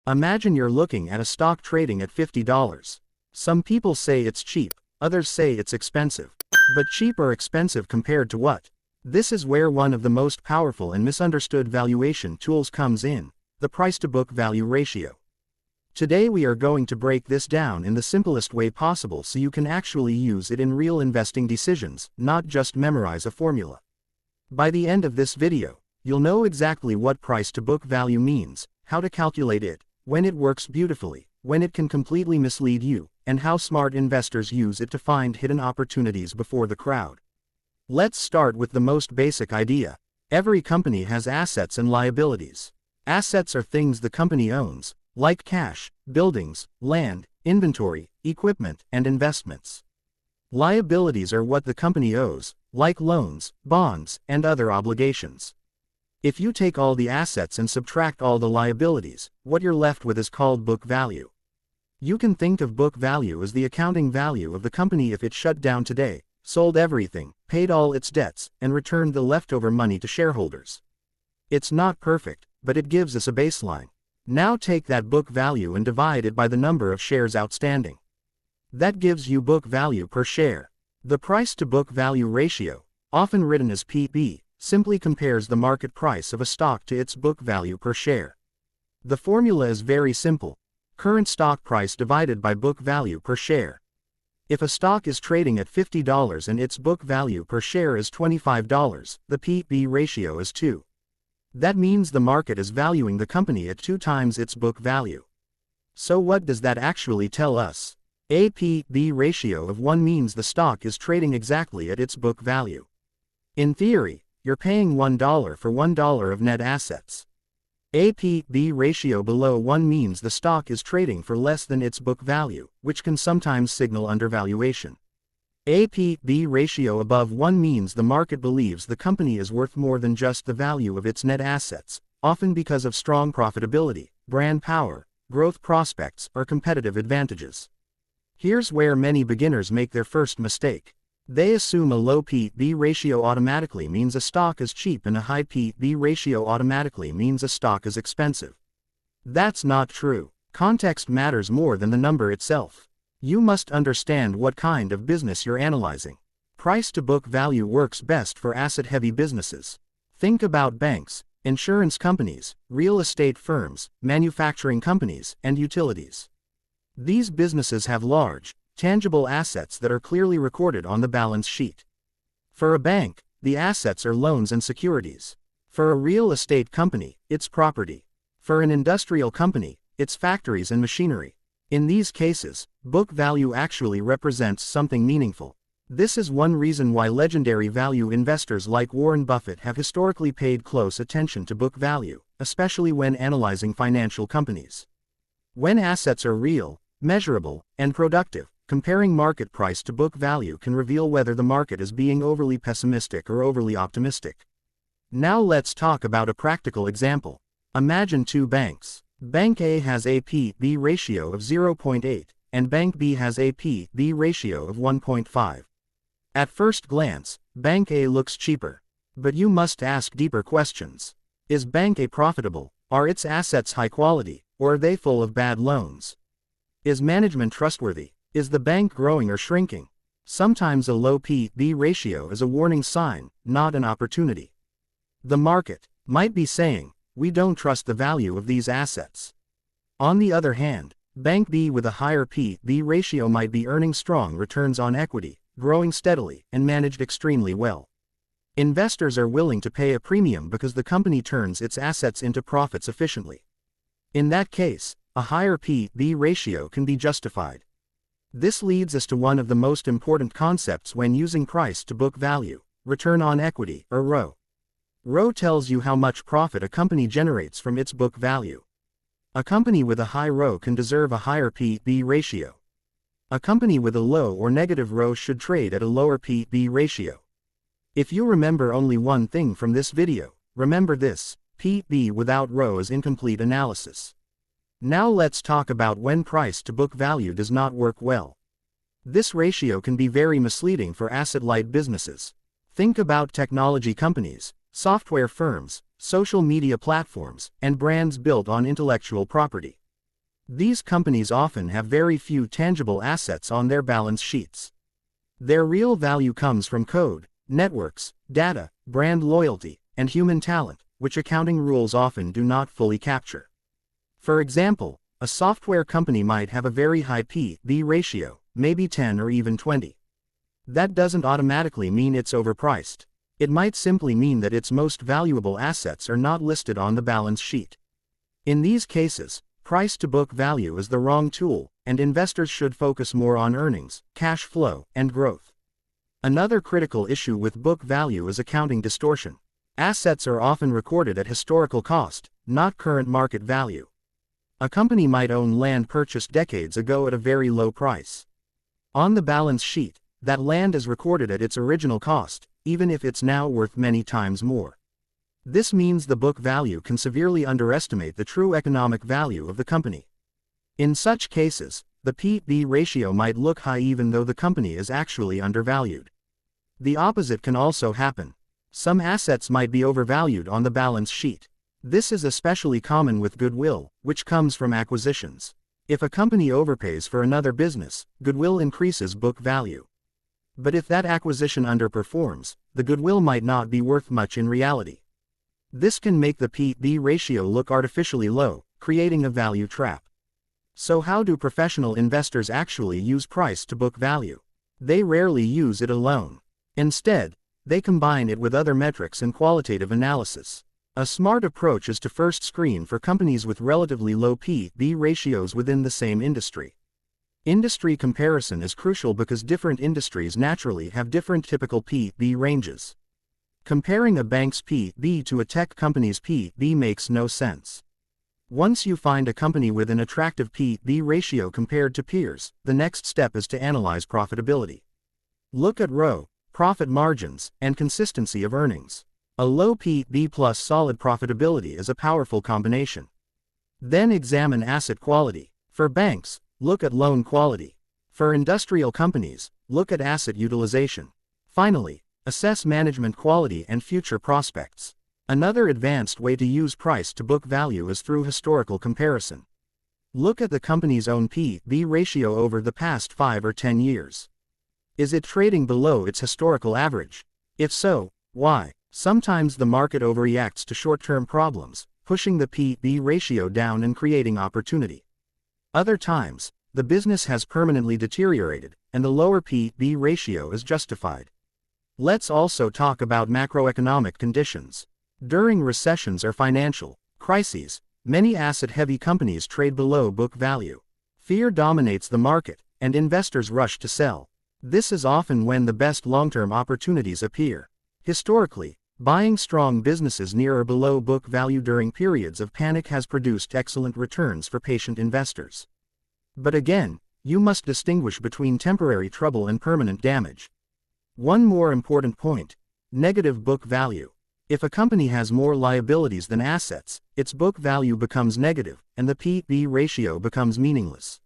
Imagine you're looking at a stock trading at $50. Some people say it's cheap, others say it's expensive. But cheap or expensive compared to what? This is where one of the most powerful and misunderstood valuation tools comes in, the price-to-book value ratio. Today we are going to break this down in the simplest way possible so you can actually use it in real investing decisions, not just memorize a formula. By the end of this video, you'll know exactly what price-to-book value means, how to calculate it, when it works beautifully, when it can completely mislead you, and how smart investors use it to find hidden opportunities before the crowd. Let's start with the most basic idea. Every company has assets and liabilities. Assets are things the company owns, like cash, buildings, land, inventory, equipment, and investments. Liabilities are what the company owes, like loans, bonds, and other obligations. If you take all the assets and subtract all the liabilities, what you're left with is called book value. You can think of book value as the accounting value of the company if it shut down today, sold everything, paid all its debts, and returned the leftover money to shareholders. It's not perfect, but it gives us a baseline. Now take that book value and divide it by the number of shares outstanding. That gives you book value per share. The price-to-book value ratio, often written as PB, simply compares the market price of a stock to its book value per share. The formula is very simple. Current stock price divided by book value per share. If a stock is trading at $50 and its book value per share is $25, the P/B ratio is 2. That means the market is valuing the company at 2 times its book value. So what does that actually tell us? A P/B ratio of 1 means the stock is trading exactly at its book value. In theory, you're paying $1 for $1 of net assets. A P/B ratio below 1 means the stock is trading for less than its book value, which can sometimes signal undervaluation. A P/B ratio above 1 means the market believes the company is worth more than just the value of its net assets, often because of strong profitability, brand power, growth prospects, or competitive advantages. Here's where many beginners make their first mistake. They assume a low P/B ratio automatically means a stock is cheap and a high P/B ratio automatically means a stock is expensive. That's not true. Context matters more than the number itself. You must understand what kind of business you're analyzing. Price-to-book value works best for asset-heavy businesses. Think about banks, insurance companies, real estate firms, manufacturing companies, and utilities. These businesses have large, tangible assets that are clearly recorded on the balance sheet. For a bank, the assets are loans and securities. For a real estate company, it's property. For an industrial company, it's factories and machinery. In these cases, book value actually represents something meaningful. This is one reason why legendary value investors like Warren Buffett have historically paid close attention to book value, especially when analyzing financial companies. When assets are real, measurable, and productive, comparing market price to book value can reveal whether the market is being overly pessimistic or overly optimistic. Now let's talk about a practical example. Imagine 2 banks. Bank A has a P/B ratio of 0.8, and Bank B has a P/B ratio of 1.5. At first glance, Bank A looks cheaper. But you must ask deeper questions. Is Bank A profitable? Are its assets high quality, or are they full of bad loans? Is management trustworthy? Is the bank growing or shrinking? Sometimes a low P/B ratio is a warning sign, not an opportunity. The market might be saying, we don't trust the value of these assets. On the other hand, Bank B with a higher P/B ratio might be earning strong returns on equity, growing steadily, and managed extremely well. Investors are willing to pay a premium because the company turns its assets into profits efficiently. In that case, a higher P/B ratio can be justified. This leads us to one of the most important concepts when using price-to-book value, return on equity, or ROE. ROE tells you how much profit a company generates from its book value. A company with a high ROE can deserve a higher P/B ratio. A company with a low or negative ROE should trade at a lower P/B ratio. If you remember only one thing from this video, remember this: P/B without ROE is incomplete analysis. Now let's talk about when price-to-book value does not work well. This ratio can be very misleading for asset-light businesses. Think about technology companies, software firms, social media platforms, and brands built on intellectual property. These companies often have very few tangible assets on their balance sheets. Their real value comes from code, networks, data, brand loyalty, and human talent, which accounting rules often do not fully capture. For example, a software company might have a very high P/B ratio, maybe 10 or even 20. That doesn't automatically mean it's overpriced. It might simply mean that its most valuable assets are not listed on the balance sheet. In these cases, price-to-book value is the wrong tool, and investors should focus more on earnings, cash flow, and growth. Another critical issue with book value is accounting distortion. Assets are often recorded at historical cost, not current market value. A company might own land purchased decades ago at a very low price. On the balance sheet, that land is recorded at its original cost, even if it's now worth many times more. This means the book value can severely underestimate the true economic value of the company. In such cases, the P/B ratio might look high even though the company is actually undervalued. The opposite can also happen. Some assets might be overvalued on the balance sheet. This is especially common with goodwill, which comes from acquisitions. If a company overpays for another business, goodwill increases book value. But if that acquisition underperforms, the goodwill might not be worth much in reality. This can make the P/B ratio look artificially low, creating a value trap. So how do professional investors actually use price-to-book value? They rarely use it alone. Instead, they combine it with other metrics and qualitative analysis. A smart approach is to first screen for companies with relatively low P/B ratios within the same industry. Industry comparison is crucial because different industries naturally have different typical P/B ranges. Comparing a bank's P/B to a tech company's P/B makes no sense. Once you find a company with an attractive P/B ratio compared to peers, the next step is to analyze profitability. Look at ROE, profit margins, and consistency of earnings. A low P/B plus solid profitability is a powerful combination. Then examine asset quality. For banks, look at loan quality. For industrial companies, look at asset utilization. Finally, assess management quality and future prospects. Another advanced way to use price-to-book value is through historical comparison. Look at the company's own P/B ratio over the past 5 or 10 years. Is it trading below its historical average? If so, why? Sometimes the market overreacts to short-term problems, pushing the P/B ratio down and creating opportunity. Other times, the business has permanently deteriorated, and the lower P/B ratio is justified. Let's also talk about macroeconomic conditions. During recessions or financial crises, many asset-heavy companies trade below book value. Fear dominates the market, and investors rush to sell. This is often when the best long-term opportunities appear. Historically, buying strong businesses near or below book value during periods of panic has produced excellent returns for patient investors. But again, you must distinguish between temporary trouble and permanent damage. One more important point: negative book value. If a company has more liabilities than assets, its book value becomes negative, and the P/B ratio becomes meaningless.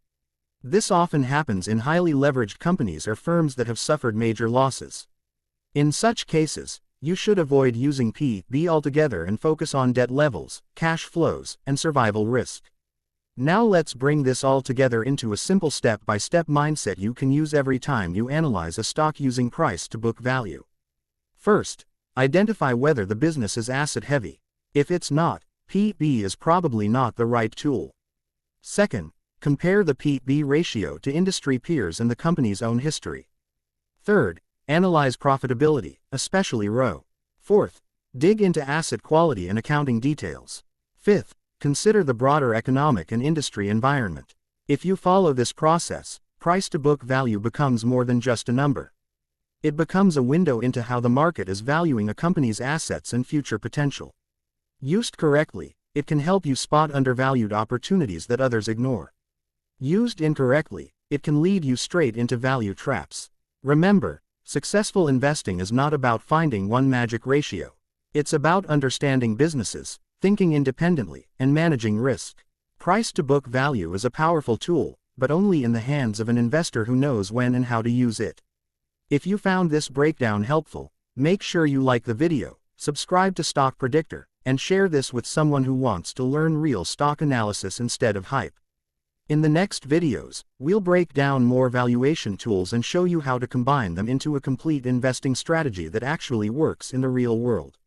This often happens in highly leveraged companies or firms that have suffered major losses. In such cases, you should avoid using P/B altogether and focus on debt levels, cash flows, and survival risk. Now let's bring this all together into a simple step-by-step mindset you can use every time you analyze a stock using price-to-book value. First, identify whether the business is asset-heavy. If it's not, P/B is probably not the right tool. Second, compare the P/B ratio to industry peers and the company's own history. Third, analyze profitability, especially ROE. Fourth, dig into asset quality and accounting details. Fifth, consider the broader economic and industry environment. If you follow this process, price-to-book value becomes more than just a number. It becomes a window into how the market is valuing a company's assets and future potential. Used correctly, it can help you spot undervalued opportunities that others ignore. Used incorrectly, it can lead you straight into value traps. Remember, successful investing is not about finding one magic ratio. It's about understanding businesses, thinking independently, and managing risk. Price-to-book value is a powerful tool, but only in the hands of an investor who knows when and how to use it. If you found this breakdown helpful, make sure you like the video, subscribe to Stock Predictor, and share this with someone who wants to learn real stock analysis instead of hype. In the next videos, we'll break down more valuation tools and show you how to combine them into a complete investing strategy that actually works in the real world.